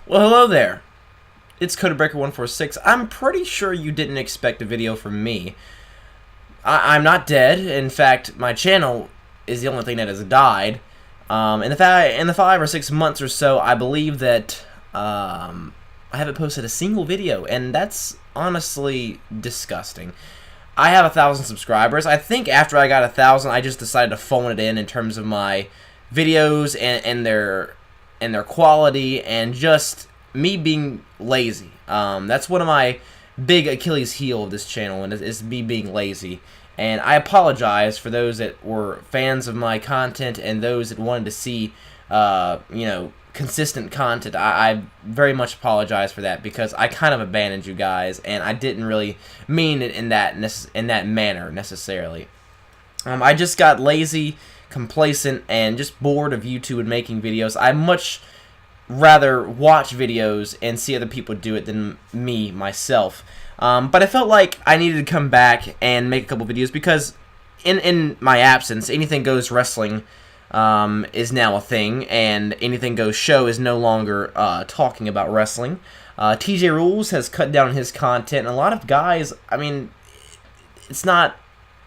Well, hello there. It's CodeBreaker146. I'm pretty sure you didn't expect a video from me. I'm not dead. In fact, my channel is the only thing that has died. In the 5 or 6 months or so, I believe that I haven't posted a single video, and that's honestly disgusting. I have 1,000 subscribers. I think after I got 1,000, I just decided to phone it in terms of my videos and their quality and just me being lazy. That's one of my big Achilles heel of this channel, and is me being lazy. And I apologize for those that were fans of my content and those that wanted to see, consistent content. I very much apologize for that because I kind of abandoned you guys, and I didn't really mean it in that manner necessarily. I just got lazy, complacent, and just bored of YouTube and making videos. I much rather watch videos and see other people do it than me myself. But I felt like I needed to come back and make a couple videos because in my absence, Anything Goes Wrestling is now a thing, and Anything Goes Show is no longer talking about wrestling. TJ Rules has cut down his content, and a lot of guys, I mean,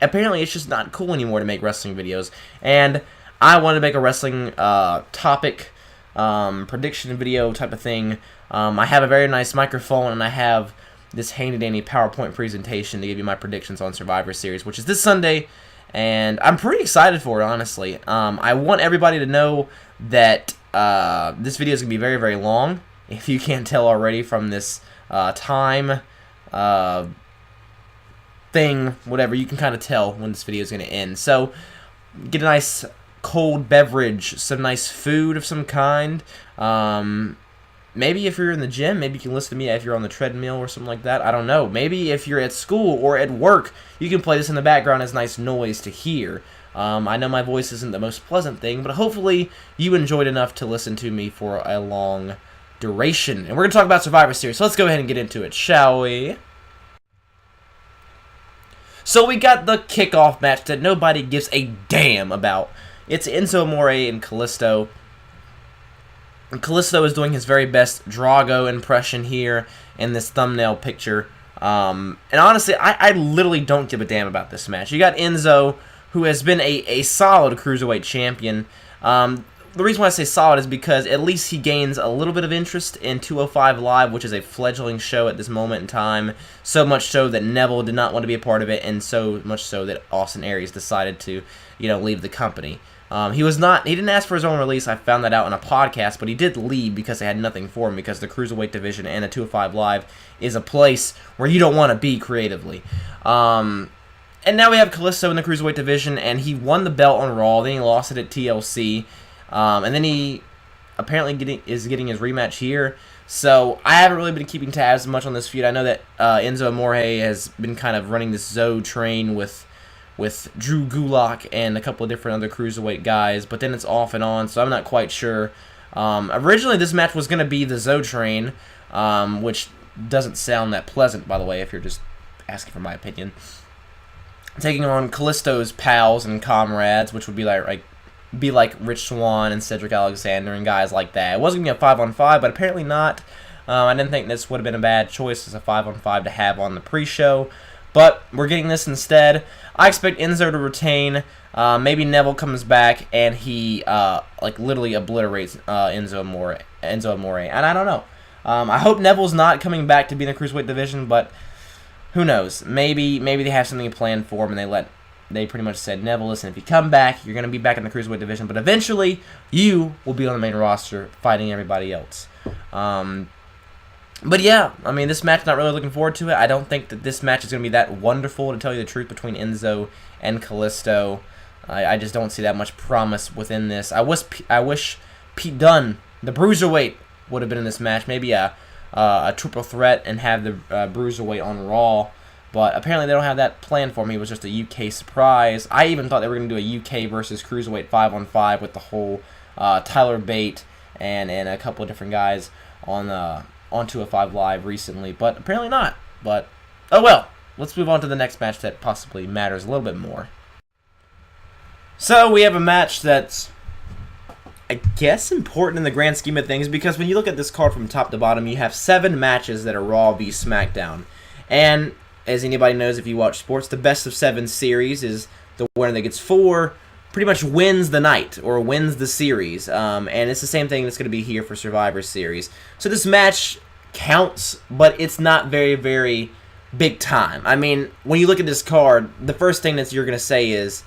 apparently it's just not cool anymore to make wrestling videos, and I wanted to make a wrestling topic prediction video type of thing. I have a very nice microphone, and I have this handy-dandy PowerPoint presentation to give you my predictions on Survivor Series, which is this Sunday, and I'm pretty excited for it, honestly. I want everybody to know that this video is going to be very, very long, if you can't tell already from this time thing, whatever, you can kind of tell when this video is going to end. So, get a nice cold beverage, some nice food of some kind. Maybe if you're in the gym, maybe you can listen to me if you're on the treadmill or something like that. I don't know. Maybe if you're at school or at work, you can play this in the background as nice noise to hear. I know my voice isn't the most pleasant thing, but hopefully you enjoyed enough to listen to me for a long duration. And we're going to talk about Survivor Series, so let's go ahead and get into it, shall we? So we got the kickoff match that nobody gives a damn about. It's Enzo Amore and Kalisto. And Kalisto is doing his very best Drago impression here in this thumbnail picture. And honestly, I literally don't give a damn about this match. You got Enzo, who has been a solid Cruiserweight champion. The reason why I say solid is because at least he gains a little bit of interest in 205 Live, which is a fledgling show at this moment in time. So much so that Neville did not want to be a part of it, and so much so that Austin Aries decided to, leave the company. He didn't ask for his own release. I found that out on a podcast, but he did leave because they had nothing for him, because the Cruiserweight division and the 205 Live is a place where you don't want to be creatively. And now we have Kalisto in the Cruiserweight division, and he won the belt on Raw, then he lost it at TLC, and then he apparently is getting his rematch here. So I haven't really been keeping tabs much on this feud. I know that Enzo Amore has been kind of running this Zoe train with Drew Gulak and a couple of different other Cruiserweight guys, but then it's off and on, so I'm not quite sure. Originally, this match was going to be the Zoe train, which doesn't sound that pleasant, by the way, if you're just asking for my opinion. Taking on Kalisto's pals and comrades, which would be like Rich Swann and Cedric Alexander and guys like that. It wasn't going to be a 5-on-5, but apparently not. I didn't think this would have been a bad choice as a 5-on-5 to have on the pre-show. But we're getting this instead. I expect Enzo to retain. Maybe Neville comes back and he literally obliterates Enzo Amore. And I don't know. I hope Neville's not coming back to be in the Cruiserweight division, but who knows? Maybe they have something planned for him, and they pretty much said, Neville, listen, if you come back, you're going to be back in the Cruiserweight division, but eventually you will be on the main roster fighting everybody else. But yeah, I mean, this match, not really looking forward to it. I don't think that this match is going to be that wonderful, to tell you the truth, between Enzo and Kalisto. I just don't see that much promise within this. I wish Pete Dunne, the Bruiserweight, would have been in this match. Maybe a triple threat and have the Bruiserweight on Raw. But apparently they don't have that planned for me. It was just a UK surprise. I even thought they were going to do a UK versus Cruiserweight 5-on-5 with the whole Tyler Bate and a couple of different guys on 205 Live recently, but apparently not. But, oh well. Let's move on to the next match that possibly matters a little bit more. So, we have a match that's I guess, important in the grand scheme of things, because when you look at this card from top to bottom, you have 7 matches that are Raw v SmackDown. And as anybody knows if you watch sports, the best of 7 series is the winner that gets 4 pretty much wins the night or wins the series. And it's the same thing that's going to be here for Survivor Series. So this match counts, but it's not very, very big time. I mean, when you look at this card, the first thing that you're going to say is,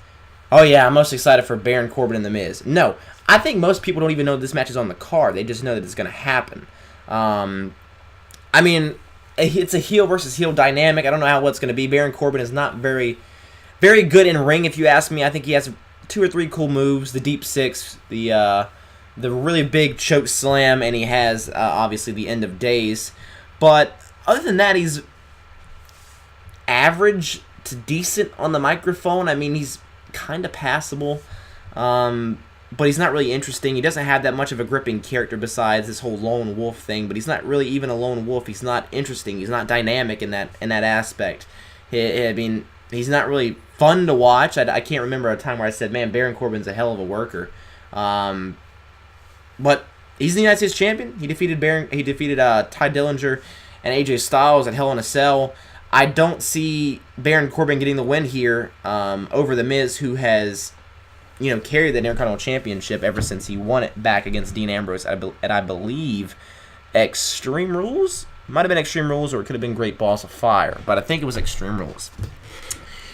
oh yeah, I'm most excited for Baron Corbin and The Miz. No, I think most people don't even know this match is on the card. They just know that it's going to happen. I mean, it's a heel versus heel dynamic. I don't know how what's going to be. Baron Corbin is not very, very good in ring, if you ask me. I think he has 2 or 3 cool moves: the deep six, the really big choke slam, and he has obviously the end of days. But other than that, he's average to decent on the microphone. I mean, he's kind of passable, but he's not really interesting. He doesn't have that much of a gripping character besides this whole lone wolf thing. But he's not really even a lone wolf. He's not interesting. He's not dynamic in that aspect. I mean, he's not really fun to watch. I can't remember a time where I said, man, Baron Corbin's a hell of a worker. But he's the United States champion. He defeated Ty Dillinger and AJ Styles at Hell in a Cell. I don't see Baron Corbin getting the win here over The Miz, who has, carried the Intercontinental Championship ever since he won it back against Dean Ambrose at I believe Extreme Rules. Might have been Extreme Rules, or it could have been Great Balls of Fire, but I think it was Extreme Rules.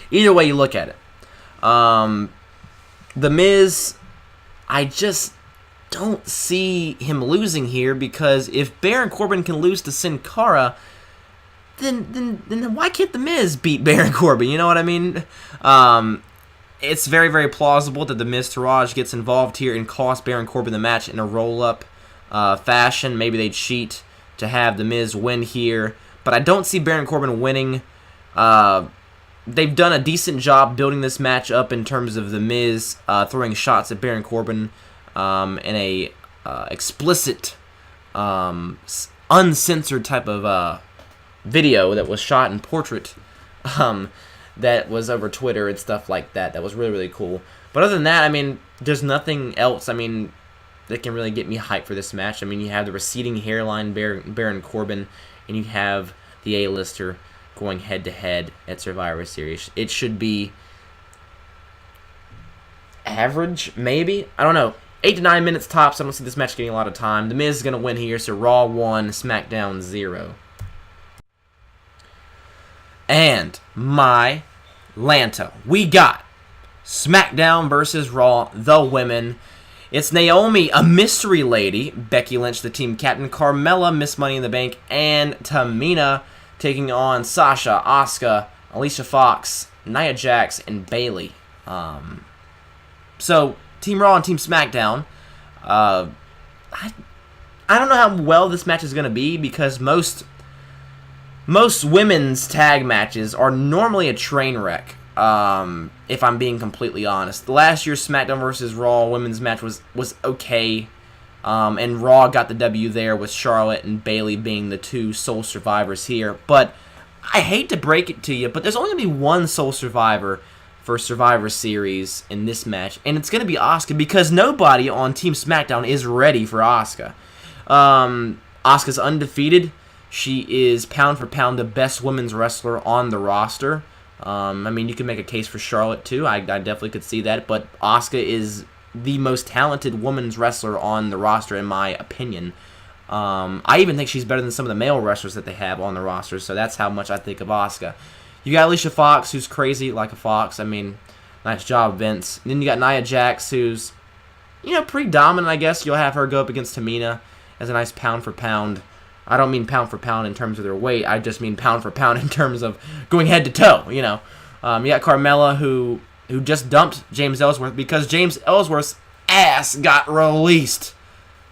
Either way you look at it, The Miz, I just don't see him losing here, because if Baron Corbin can lose to Sin Cara, then why can't The Miz beat Baron Corbin? You know what I mean? It's very, very plausible that The Miz Taraj gets involved here and costs Baron Corbin the match in a roll-up fashion. Maybe they cheat to have The Miz win here, but I don't see Baron Corbin winning. They've done a decent job building this match up in terms of The Miz throwing shots at Baron Corbin in a explicit, uncensored type of video that was shot in portrait that was over Twitter and stuff like that. That was really, really cool. But other than that, I mean, there's nothing else, I mean, that can really get me hyped for this match. I mean, you have the receding hairline Baron Corbin, and you have the A-lister going head-to-head at Survivor Series. It should be average, maybe? I don't know. 8 to 9 minutes tops. I don't see this match getting a lot of time. The Miz is going to win here, so Raw 1, SmackDown 0. And my Lanta, we got SmackDown versus Raw, the women. It's Naomi, a mystery lady, Becky Lynch, the team captain, Carmella, Miss Money in the Bank, and Tamina taking on Sasha, Asuka, Alicia Fox, Nia Jax, and Bayley. So Team Raw and Team SmackDown. I don't know how well this match is going to be, because most women's tag matches are normally a train wreck, if I'm being completely honest. Last year's SmackDown vs. Raw women's match was okay, and Raw got the W there with Charlotte and Bayley being the 2 sole survivors here. But I hate to break it to you, but there's only going to be one sole survivor for Survivor Series in this match, and it's going to be Asuka, because nobody on Team SmackDown is ready for Asuka. Asuka's undefeated. She is pound for pound the best women's wrestler on the roster. I mean, you can make a case for Charlotte too. I definitely could see that, but Asuka is the most talented women's wrestler on the roster, in my opinion. I even think she's better than some of the male wrestlers that they have on the roster, so that's how much I think of Asuka. You got Alicia Fox, who's crazy like a fox. I mean, nice job, Vince. And then you got Nia Jax, who's, pretty dominant, I guess. You'll have her go up against Tamina as a nice pound for pound. I don't mean pound for pound in terms of their weight. I just mean pound for pound in terms of going head to toe, You got Carmella, who just dumped James Ellsworth because James Ellsworth's ass got released.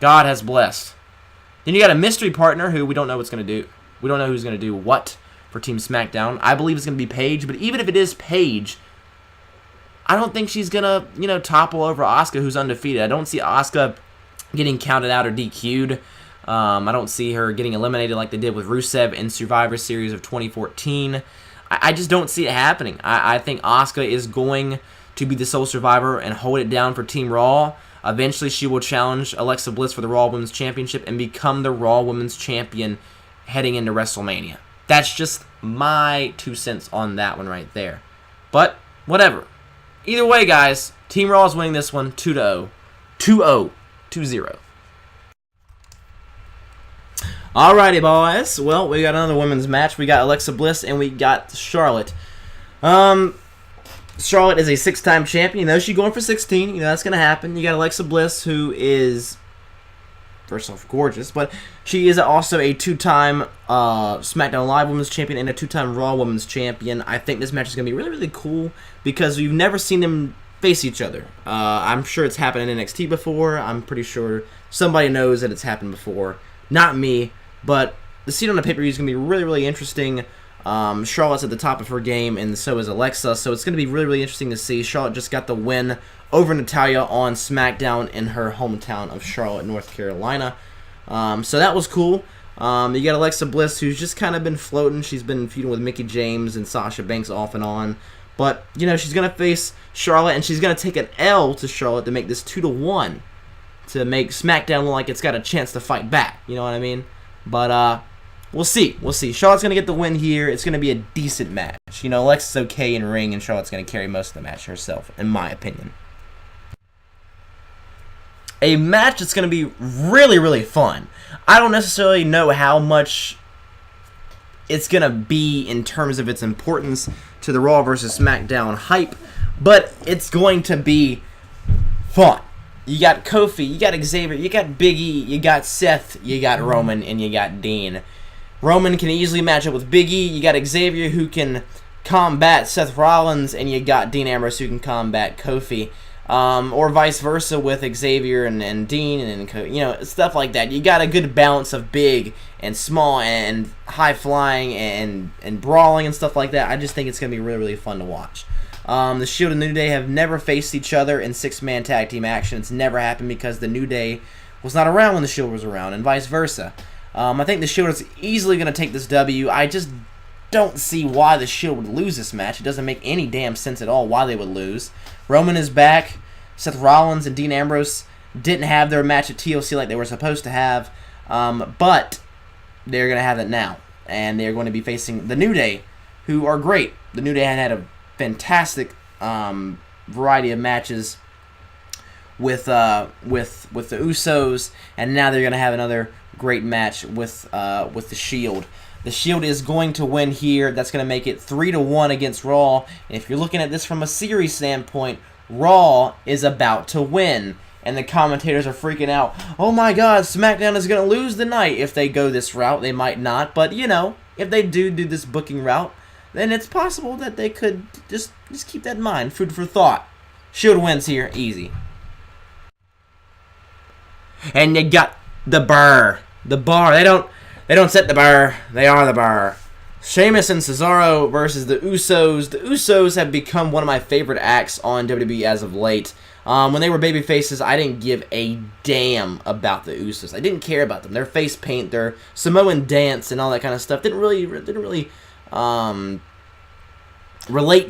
God has blessed. Then you got a mystery partner who we don't know what's going to do. We don't know who's going to do what for Team SmackDown. I believe it's going to be Paige, but even if it is Paige, I don't think she's going to, topple over Asuka, who's undefeated. I don't see Asuka getting counted out or DQ'd. I don't see her getting eliminated like they did with Rusev in Survivor Series of 2014. I just don't see it happening. I think Asuka is going to be the sole survivor and hold it down for Team Raw. Eventually, she will challenge Alexa Bliss for the Raw Women's Championship and become the Raw Women's Champion heading into WrestleMania. That's just my 2 cents on that one right there. But, whatever. Either way, guys, Team Raw is winning this one 2-0. 2-0. 2-0. Alrighty, boys. Well, we got another women's match. We got Alexa Bliss and we got Charlotte. Charlotte is a 6-time champion. You know, she's going for 16. You know, that's going to happen. You got Alexa Bliss, who is, first off, gorgeous, but she is also a 2-time SmackDown Live Women's Champion and a 2-time Raw Women's Champion. I think this match is going to be really, really cool because we've never seen them face each other. I'm sure it's happened in NXT before. I'm pretty sure somebody knows that it's happened before. Not me, but the scene on the pay-per-view is going to be really, really interesting. Charlotte's at the top of her game, and so is Alexa, so it's going to be really, really interesting to see. Charlotte just got the win over Natalya on SmackDown in her hometown of Charlotte, North Carolina. So that was cool. You got Alexa Bliss, who's just kind of been floating. She's been feuding with Mickie James and Sasha Banks off and on. But, you know, she's going to face Charlotte, and she's going to take an L to Charlotte to make this 2-1, to make SmackDown look like it's got a chance to fight back. You know what I mean? But, we'll see. We'll see. Charlotte's going to get the win here. It's going to be a decent match. You know, Alexa's okay in ring, and Charlotte's going to carry most of the match herself, in my opinion. A match that's going to be really, really fun. I don't necessarily know how much it's going to be in terms of its importance to the Raw versus SmackDown hype, but it's going to be fun. You got Kofi, you got Xavier, you got Big E, you got Seth, you got Roman, and you got Dean. Roman can easily match up with Big E. You got Xavier who can combat Seth Rollins, and you got Dean Ambrose who can combat Kofi. Or vice versa with Xavier and Dean and you know, stuff like that. You got a good balance of big and small and high flying and brawling and stuff like that. I just think it's going to be really, really fun to watch. The Shield and New Day have never faced each other in 6-man tag team action. It's never happened because the New Day was not around when the Shield was around, and vice versa. I think the Shield is easily going to take this W. I just don't see why the Shield would lose this match. It doesn't make any damn sense at all why they would lose. Roman is back. Seth Rollins and Dean Ambrose didn't have their match at TLC like they were supposed to have, but they're going to have it now. And they're going to be facing the New Day, who are great. The New Day had a fantastic variety of matches with the Usos, and now they're going to have another great match with the Shield. The Shield is going to win here. That's going to make it 3-1 against Raw. And if you're looking at this from a series standpoint, Raw is about to win. And the commentators are freaking out. Oh my god, SmackDown is going to lose the night if they go this route. They might not. But, you know, if they do this booking route, then it's possible that they could just keep that in mind. Food for thought. Shield wins here. Easy. And you got the bar. The bar. They don't set the bar. They are the bar. Sheamus and Cesaro versus the Usos. The Usos have become one of my favorite acts on WWE as of late. When they were babyfaces, I didn't give a damn about the Usos. I didn't care about them. Their face paint, their Samoan dance, and all that kind of stuff didn't really relate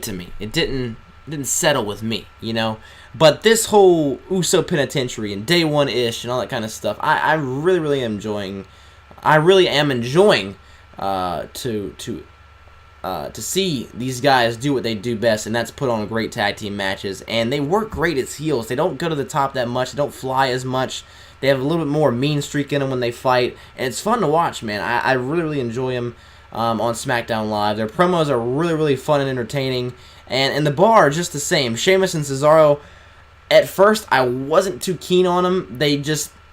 to me. It didn't settle with me, you know. But this whole Uso Penitentiary and Day One-ish and all that kind of stuff, I really am enjoying. I really am enjoying to see these guys do what they do best, and that's put on great tag team matches. And they work great as heels. They don't go to the top that much. They don't fly as much. They have a little bit more mean streak in them when they fight, and it's fun to watch, man. I really enjoy them on SmackDown Live. Their promos are really fun and entertaining, and the bar just the same. Sheamus and Cesaro, at first I wasn't too keen on them.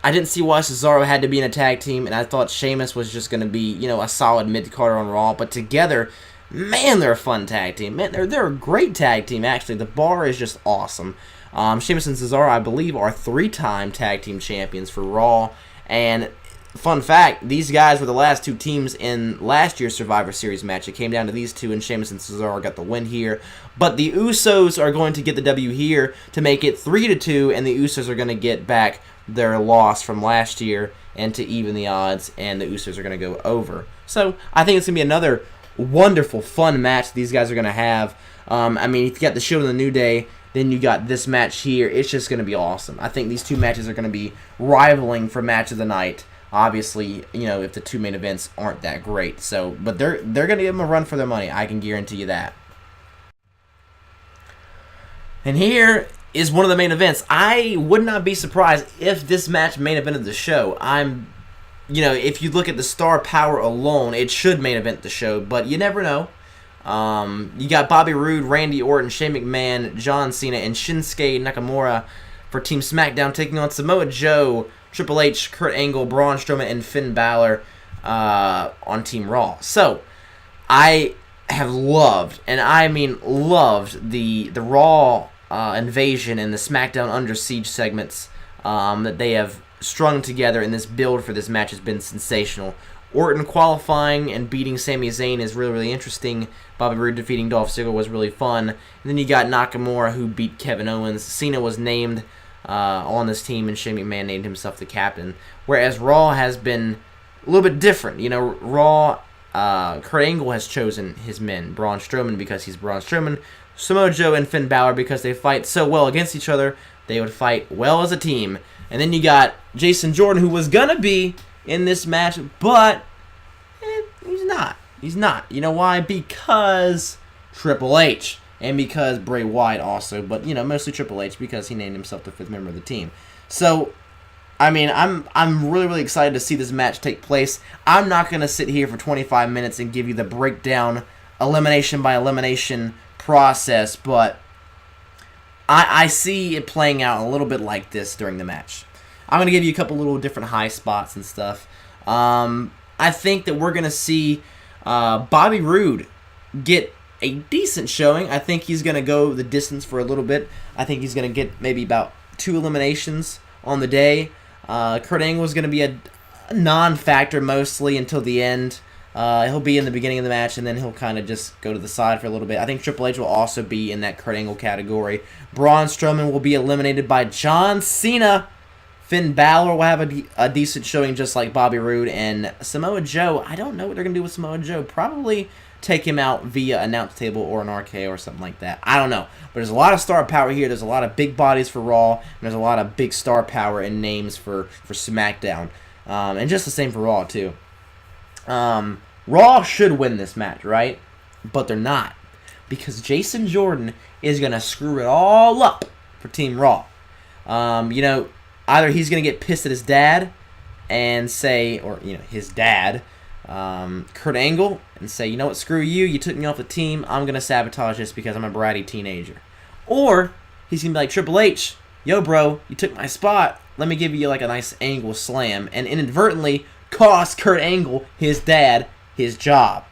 I didn't see why Cesaro had to be in a tag team, and I thought Sheamus was just going to be, you know, a solid mid-carder on Raw. But together, man, they're a fun tag team. Man, they're a great tag team, actually. The bar is just awesome. Sheamus and Cesaro, I believe, are 3-time tag team champions for Raw. And fun fact, these guys were the last 2 teams in last year's Survivor Series match. It came down to these 2, and Sheamus and Cesaro got the win here. But the Usos are going to get the W here to make it 3-2, and the Usos are going to get back their loss from last year and to even the odds, and the Usos are going to go over. So I think it's going to be another wonderful, fun match these guys are going to have. I mean, you got the Shield and the New Day. Then you got this match here. It's just going to be awesome. I think these two matches are going to be rivaling for match of the night. Obviously, if the two main events aren't that great. So, but they're going to give them a run for their money. I can guarantee you that. And here is one of the main events. I would not be surprised if this match main evented the show. If you look at the star power alone, it should main event the show, but you never know. You got Bobby Roode, Randy Orton, Shane McMahon, John Cena, and Shinsuke Nakamura for Team SmackDown, taking on Samoa Joe, Triple H, Kurt Angle, Braun Strowman, and Finn Balor on Team Raw. So, I have loved, and I mean loved, the Raw invasion and the SmackDown Under Siege segments that they have strung together, in this build for this match has been sensational. Orton qualifying and beating Sami Zayn is really, really interesting. Bobby Roode defeating Dolph Ziggler was really fun. And then you got Nakamura, who beat Kevin Owens. Cena was named on this team, and Shane McMahon named himself the captain. Whereas Raw has been a little bit different. Raw, Kurt Angle has chosen his men. Braun Strowman because he's Braun Strowman. Samoa Joe and Finn Balor because they fight so well against each other. They would fight well as a team. And then you got Jason Jordan, who was going to be in this match, but he's not. He's not. You know why? Because Triple H. And because Bray Wyatt also, but, mostly Triple H because he named himself the 5th member of the team. So, I'm really, really excited to see this match take place. I'm not going to sit here for 25 minutes and give you the breakdown, elimination by elimination process, but I see it playing out a little bit like this during the match. I'm going to give you a couple little different high spots and stuff. I think that we're going to see Bobby Roode get a decent showing. I think he's going to go the distance for a little bit. I think he's going to get maybe about 2 eliminations on the day. Kurt Angle is going to be a non-factor mostly until the end. He'll be in the beginning of the match, and then he'll kind of just go to the side for a little bit. I think Triple H will also be in that Kurt Angle category. Braun Strowman will be eliminated by John Cena. Finn Balor will have a decent showing just like Bobby Roode. And Samoa Joe, I don't know what they're going to do with Samoa Joe. Probably take him out via announce table or an RKO or something like that. I don't know. But there's a lot of star power here. There's a lot of big bodies for Raw. And there's a lot of big star power and names for SmackDown. And just the same for Raw, too. Raw should win this match, right? But they're not. Because Jason Jordan is going to screw it all up for Team Raw. Either he's going to get pissed at his dad and say, or, his dad, Kurt Angle, and say, you know what, screw you, you took me off the team, I'm going to sabotage this because I'm a bratty teenager. Or he's going to be like, Triple H, yo, bro, you took my spot, let me give you like a nice angle slam, and inadvertently cost Kurt Angle, his dad, his job.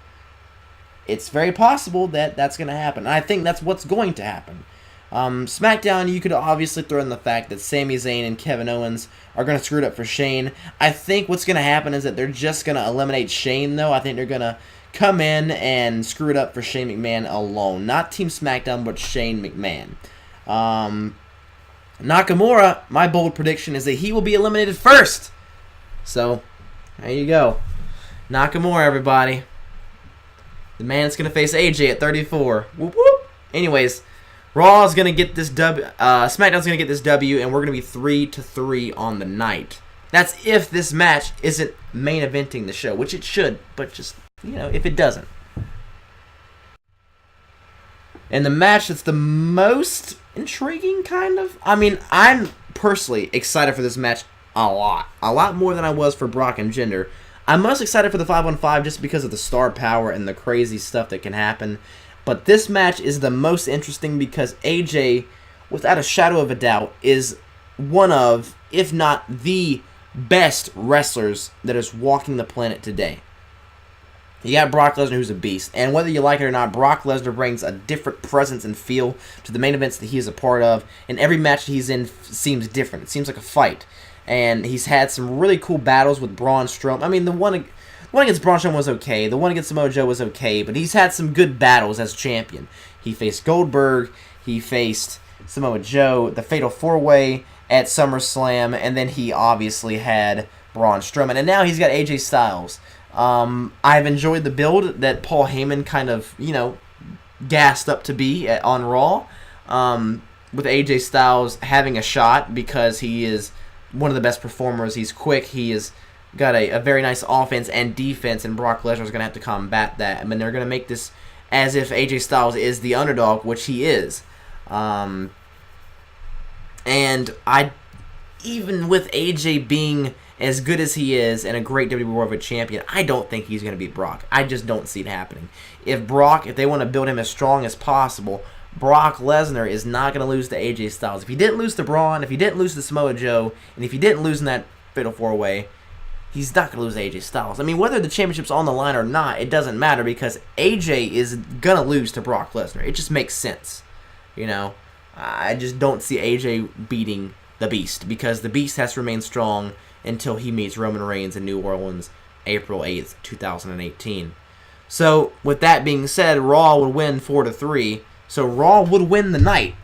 It's very possible that that's going to happen. And I think that's what's going to happen. SmackDown, you could obviously throw in the fact that Sami Zayn and Kevin Owens are going to screw it up for Shane. I think what's going to happen is that they're just going to eliminate Shane, though. I think they're going to come in and screw it up for Shane McMahon alone. Not Team SmackDown, but Shane McMahon. Nakamura, my bold prediction is that he will be eliminated first. So, there you go. Nakamura, everybody. The man that's going to face AJ at 34. Whoop, whoop. Anyways, Raw is going to get this W. SmackDown's going to get this W, and we're going to be 3-3 on the night. That's if this match isn't main eventing the show, which it should, but just, if it doesn't. And the match that's the most intriguing, kind of. I'm personally excited for this match a lot. A lot more than I was for Brock and Jinder. I'm most excited for the 5-on-5 just because of the star power and the crazy stuff that can happen. But this match is the most interesting because AJ, without a shadow of a doubt, is one of, if not the best wrestlers that is walking the planet today. You got Brock Lesnar, who's a beast. And whether you like it or not, Brock Lesnar brings a different presence and feel to the main events that he is a part of. And every match that he's in seems different. It seems like a fight. And he's had some really cool battles with Braun Strowman. The one against Braun Strowman was okay. The one against Samoa Joe was okay. But he's had some good battles as champion. He faced Goldberg. He faced Samoa Joe. The Fatal 4-Way at SummerSlam. And then he obviously had Braun Strowman. And now he's got AJ Styles. I've enjoyed the build that Paul Heyman kind of, gassed up to be on Raw. with AJ Styles having a shot because he is one of the best performers. He's quick. He has got a very nice offense and defense, and Brock Lesnar is going to have to combat that. I mean, they're going to make this as if AJ Styles is the underdog, which he is. And even with AJ being as good as he is and a great WWE World Heavyweight Champion, I don't think he's going to beat Brock. I just don't see it happening. If they want to build him as strong as possible, Brock Lesnar is not going to lose to AJ Styles. If he didn't lose to Braun, if he didn't lose to Samoa Joe, and if he didn't lose in that Fatal 4-Way, he's not going to lose to AJ Styles. I mean, whether the championship's on the line or not, it doesn't matter because AJ is going to lose to Brock Lesnar. It just makes sense. You know, I just don't see AJ beating the Beast because the Beast has to remain strong until he meets Roman Reigns in New Orleans, April 8th, 2018. So, with that being said, Raw would win 4-3. So Raw would win the night.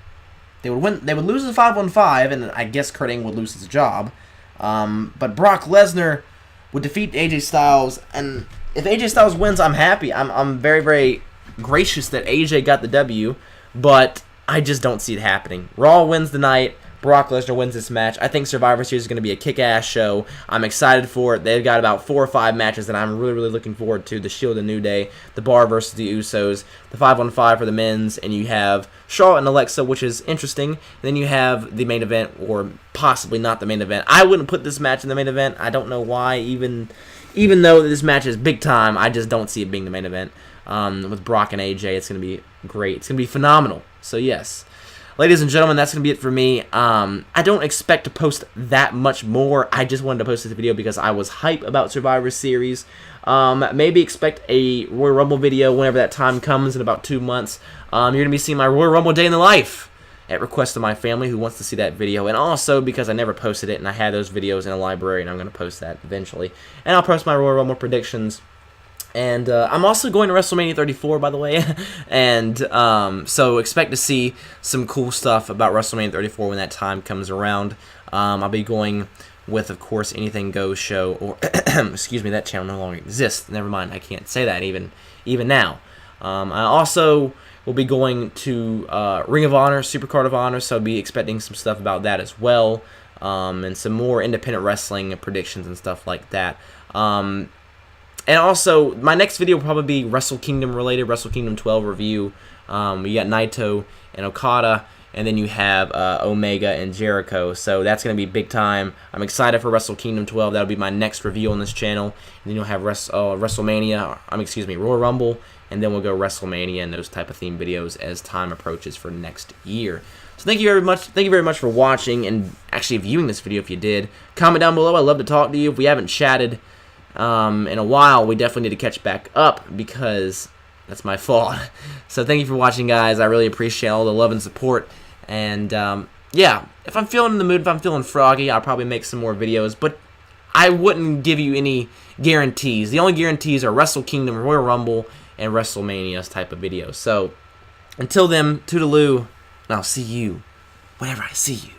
They would lose the 5-on-5, and I guess Kurt Angle would lose his job. But Brock Lesnar would defeat AJ Styles, and if AJ Styles wins, I'm happy. I'm very, very gracious that AJ got the W, but I just don't see it happening. Raw wins the night. Brock Lesnar wins this match. I think Survivor Series is going to be a kick-ass show. I'm excited for it. They've got about 4 or 5 matches that I'm really, really looking forward to. The Shield and New Day, the Bar versus the Usos, the 5-on-5 for the men's, and you have Charlotte and Alexa, which is interesting. And then you have the main event, or possibly not the main event. I wouldn't put this match in the main event. I don't know why. Even though this match is big time, I just don't see it being the main event. With Brock and AJ, it's going to be great. It's going to be phenomenal. So, yes. Ladies and gentlemen, that's going to be it for me. I don't expect to post that much more. I just wanted to post this video because I was hype about Survivor Series. Maybe expect a Royal Rumble video whenever that time comes in about 2 months. You're going to be seeing my Royal Rumble Day in the Life at request of my family who wants to see that video. And also because I never posted it and I had those videos in a library and I'm going to post that eventually. And I'll post my Royal Rumble predictions. And I'm also going to WrestleMania 34, by the way. And so expect to see some cool stuff about WrestleMania 34 when that time comes around. I'll be going with, of course, Anything Goes show. Or excuse me, that channel no longer exists. Never mind, I can't say that even now. I also will be going to Ring of Honor, Supercard of Honor. So I'll be expecting some stuff about that as well. And some more independent wrestling predictions and stuff like that. And also, my next video will probably be Wrestle Kingdom related, Wrestle Kingdom 12 review. You got Naito and Okada, and then you have Omega and Jericho. So that's going to be big time. I'm excited for Wrestle Kingdom 12. That'll be my next review on this channel. And then you'll have WrestleMania, Royal Rumble, and then we'll go WrestleMania and those type of theme videos as time approaches for next year. So thank you very much. Thank you very much for watching and actually viewing this video if you did. Comment down below. I'd love to talk to you. If we haven't chatted in a while, we definitely need to catch back up because that's my fault. So thank you for watching, guys. I really appreciate all the love and support. And yeah, if I'm feeling in the mood, if I'm feeling froggy, I'll probably make some more videos. But I wouldn't give you any guarantees. The only guarantees are Wrestle Kingdom, Royal Rumble, and WrestleMania's type of videos. So until then, toodaloo, and I'll see you whenever I see you.